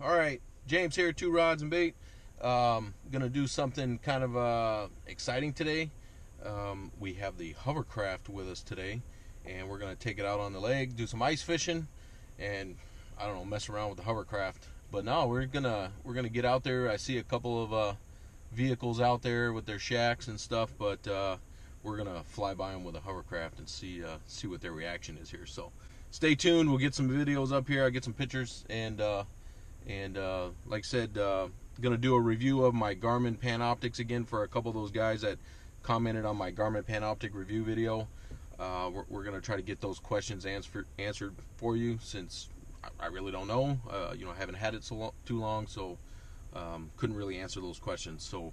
All right, James here, Two Rods and Bait. Gonna do something kind of exciting today. We have the HOVERCRAFT with us today, and we're gonna take it out on the lake, do some ice fishing, and I don't know, mess around with the HOVERCRAFT. But no, we're gonna get out there. I see a couple of vehicles out there with their shacks and stuff, but we're gonna fly by them with a HOVERCRAFT and see what their reaction is here. So stay tuned. We'll get some videos up here. I'll get some pictures, and like I said, gonna do a review of my Garmin Panoptix again for a couple of those guys that commented on my Garmin Panoptix review video. We're gonna try to get those questions answered for you, since I really don't know. You know, I haven't had it too long, so couldn't really answer those questions. So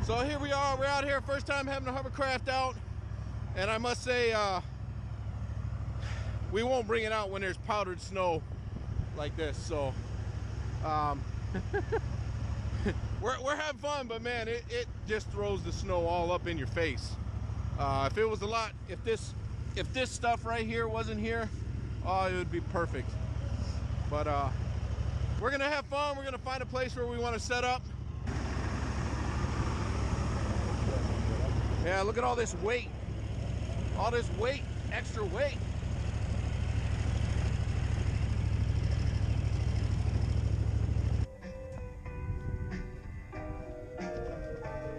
So here we are, we're out here, first time having a HOVERCRAFT out, and I must say, we won't bring it out when there's powdered snow like this. So we're having fun, but man, it just throws the snow all up in your face. If it was if this stuff right here wasn't here, oh, it would be perfect. But we're gonna have fun. We're gonna find a place where we want to set up. Yeah, look at all this weight. All this weight, extra weight.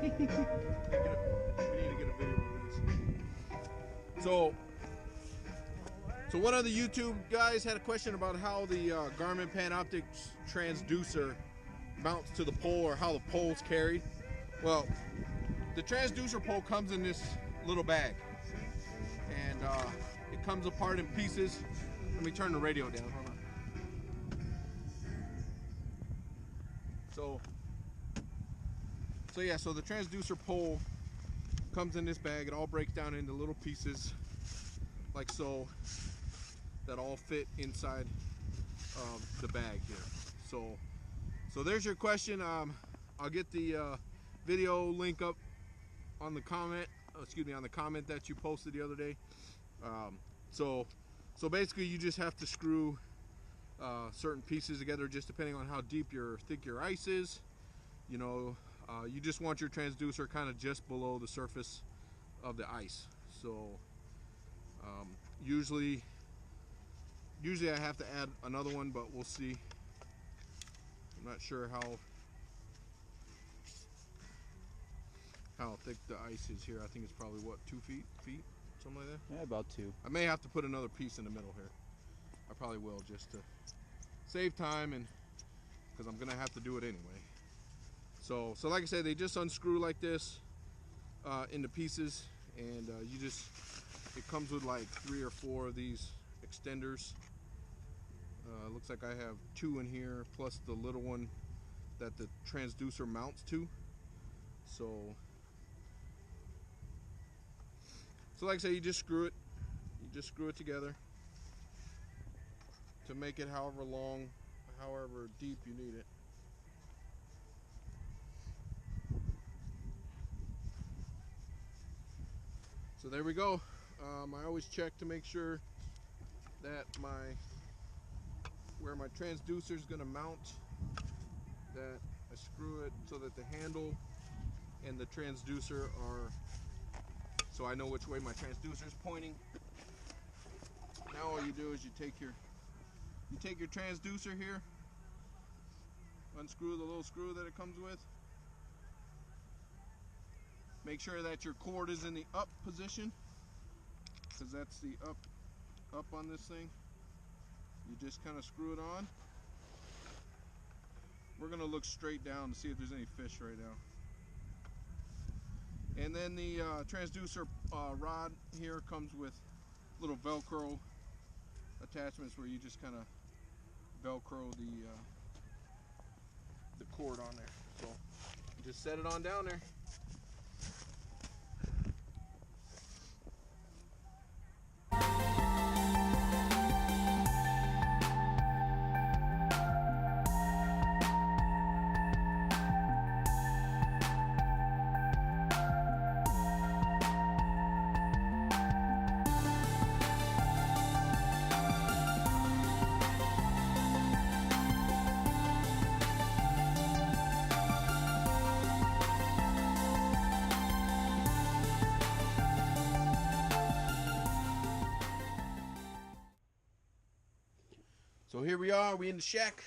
We need to get a video of this. So one of the YouTube guys had a question about how the Garmin Panoptix transducer mounts to the pole, or how the pole's carried. Well, the transducer pole comes in this little bag, and it comes apart in pieces. Let me turn the radio down, hold on. So yeah, so the transducer pole comes in this bag. It all breaks down into little pieces like so, that all fit inside the bag here. So there's your question. I'll get the video link up on the comment, on the comment that you posted the other day. So basically you just have to screw certain pieces together, just depending on how thick your ice is. You know, you just want your transducer kind of just below the surface of the ice. So usually I have to add another one, but we'll see. I'm not sure how thick the ice is here. I think it's probably, what, 2 feet, something like that? Yeah, about 2. I may have to put another piece in the middle here. I probably will, just to save time, and because I'm gonna have to do it anyway. So like I said, they just unscrew like this into pieces, and it comes with like 3 or 4 of these extenders. Looks like I have 2 in here, plus the little one that the transducer mounts to. So like I say, you just screw it together to make it however long, however deep you need it. So there we go. I always check to make sure that where my transducer is going to mount, that I screw it so that the handle and the transducer are, so I know which way my transducer is pointing. Now all you do is you take your transducer here, unscrew the little screw that it comes with. Make sure that your cord is in the up position, because that's the up on this thing. You just kind of screw it on. we're gonna look straight down to see if there's any fish right now. And then the transducer rod here comes with little Velcro attachments where you just kind of Velcro the cord on there. So just set it on down there. So here we are, we in the shack.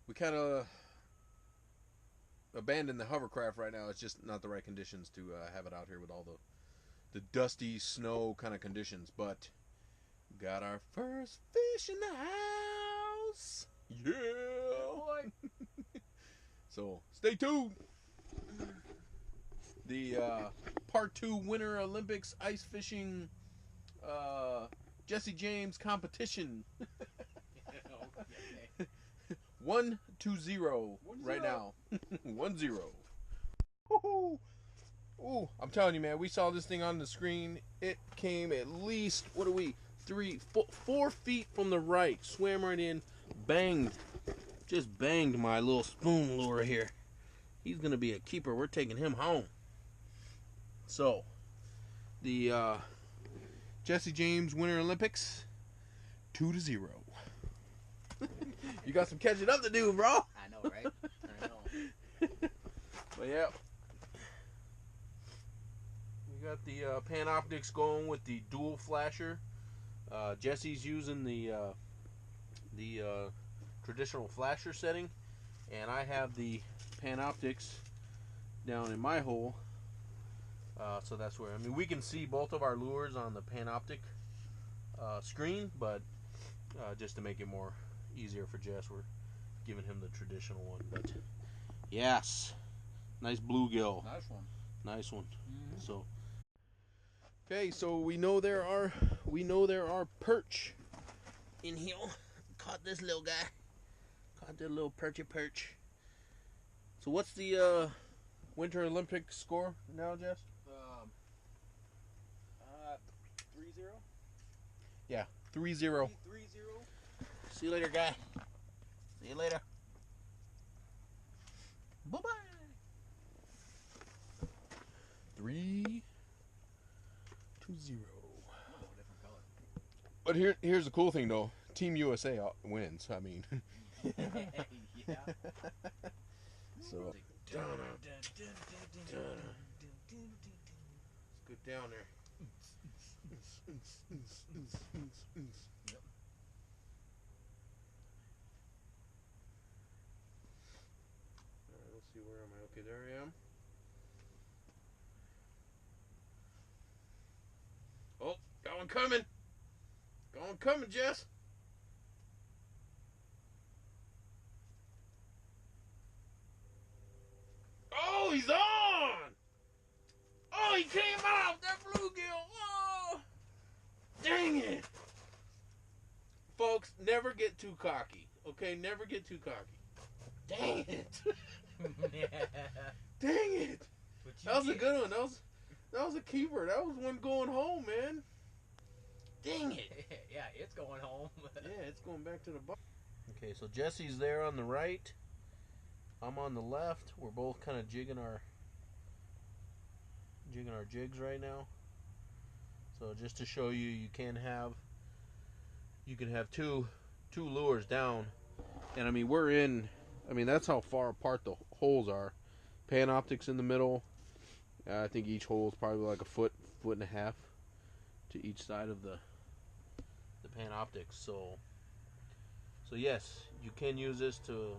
We kind of abandoned the hovercraft right now. It's just not the right conditions to have it out here with all the dusty snow kind of conditions. But got our first fish in the house. Yeah, boy. So stay tuned. The Part 2 Winter Olympics ice fishing Jesse James competition. 1-0 right now. 1-0. Ooh, I'm telling you, man, we saw this thing on the screen. It came at least, what are we, 4 feet from the right. Swam right in, banged, just banged my little spoon lure here. He's gonna be a keeper. We're taking him home. So, the Jesse James Winter Olympics, 2-0. You got some catching up to do, bro. I know, right? I know. But yeah, we got the Panoptix going with the dual flasher. Jesse's using the traditional flasher setting, and I have the Panoptix down in my hole. So that's where, I mean, we can see both of our lures on the Panoptic screen, but just to make it more easier for Jess, we're giving him the traditional one. But yes, nice bluegill. Nice one. Nice one. Mm-hmm. So okay, so we know there are perch in here. Caught this little guy. Caught that little perch. So what's the Winter Olympic score now, Jess? 3-0. Yeah, 3-0. 3-0. See you later, guy. See you later. Bye-bye. 3-0. But here's the cool thing, though. Team USA wins. I mean. Yeah. So. Let's get down there. Yep. Alright, let's see, where am I? Okay, there I am. Oh, got one coming. Got one coming, Jess. Oh, he's on! Oh, he came out! That bluegill! Oh! Dang it! Folks, never get too cocky. Okay, never get too cocky. Dang it! Dang it! That was a good one. That was a keeper. That was one going home, man. Dang it! Yeah, it's going home. Yeah, it's going back to the box. Okay, so Jesse's there on the right. I'm on the left. We're both kind of jigging our jigs right now. So just to show you, you can have two lures down, and I mean that's how far apart the holes are. Panoptix in the middle. I think each hole is probably like a foot and a half to each side of the Panoptix. So yes, you can use this to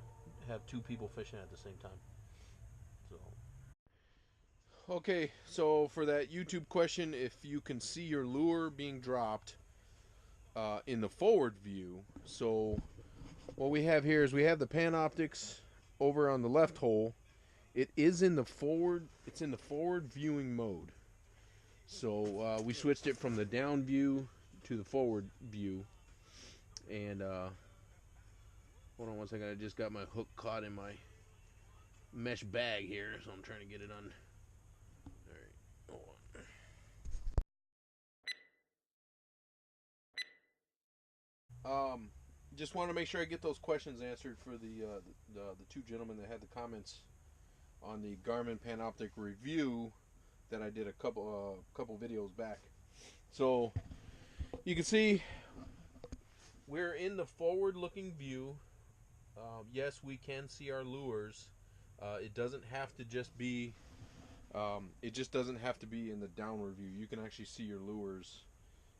have two people fishing at the same time. So okay, so for that YouTube question, if you can see your lure being dropped in the forward view, so what we have here is we have the Panoptix over on the left hole, it is in the forward. It's in the forward viewing mode. So we switched it from the down view to the forward view. And hold on one second. I just got my hook caught in my mesh bag here, so I'm trying to get it on. All right, hold on. Just want to make sure I get those questions answered for the two gentlemen that had the comments on the Garmin Panoptix review that I did a couple videos back. So you can see we're in the forward-looking view. Yes, we can see our lures. It doesn't have to just be. It just doesn't have to be in the downward view. You can actually see your lures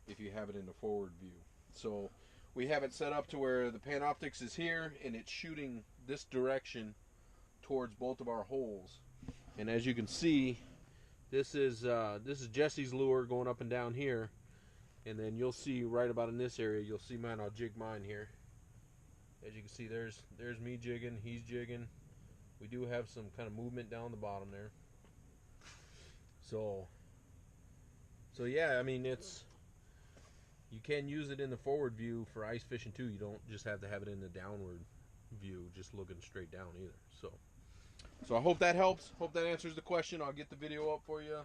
if you have it in the forward view. So we have it set up to where the Panoptix is here and it's shooting this direction towards both of our holes. And as you can see, this is Jesse's lure going up and down here, and then you'll see right about in this area, you'll see mine. I'll jig mine here. As you can see, there's me jigging, he's jigging. We do have some kind of movement down the bottom there. So yeah, I mean, you can use it in the forward view for ice fishing too. You don't just have to have it in the downward view, just looking straight down either. So I hope that helps. Hope that answers the question. I'll get the video up for you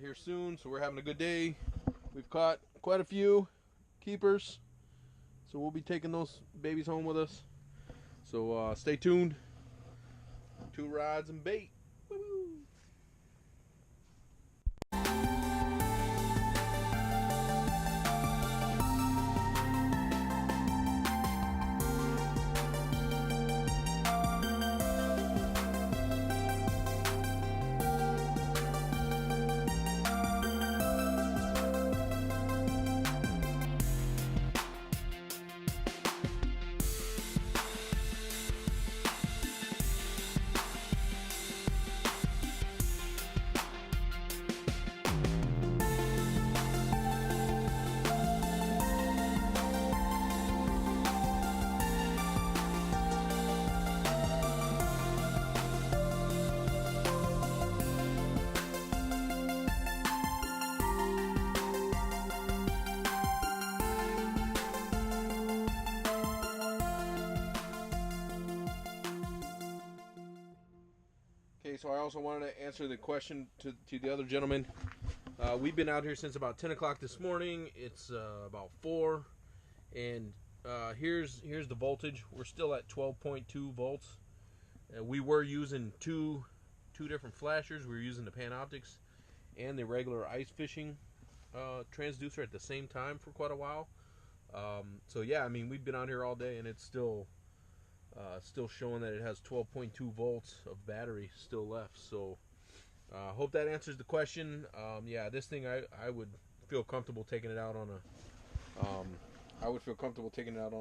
here soon. So we're having a good day. We've caught quite a few keepers. So we'll be taking those babies home with us. So stay tuned. 2 rods and bait. Woo-hoo. So I also wanted to answer the question to the other gentleman. We've been out here since about 10 o'clock this morning. It's about 4, and here's the voltage. We're still at 12.2 volts. We were using two different flashers. We were using the Panoptix and the regular ice fishing transducer at the same time for quite a while. So yeah, I mean, we've been out here all day, and it's still showing that it has 12.2 volts of battery still left. So hope that answers the question. Yeah, this thing I would feel comfortable taking it out on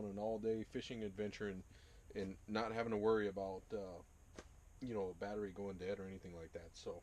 an all-day fishing adventure and not having to worry about battery going dead or anything like that. So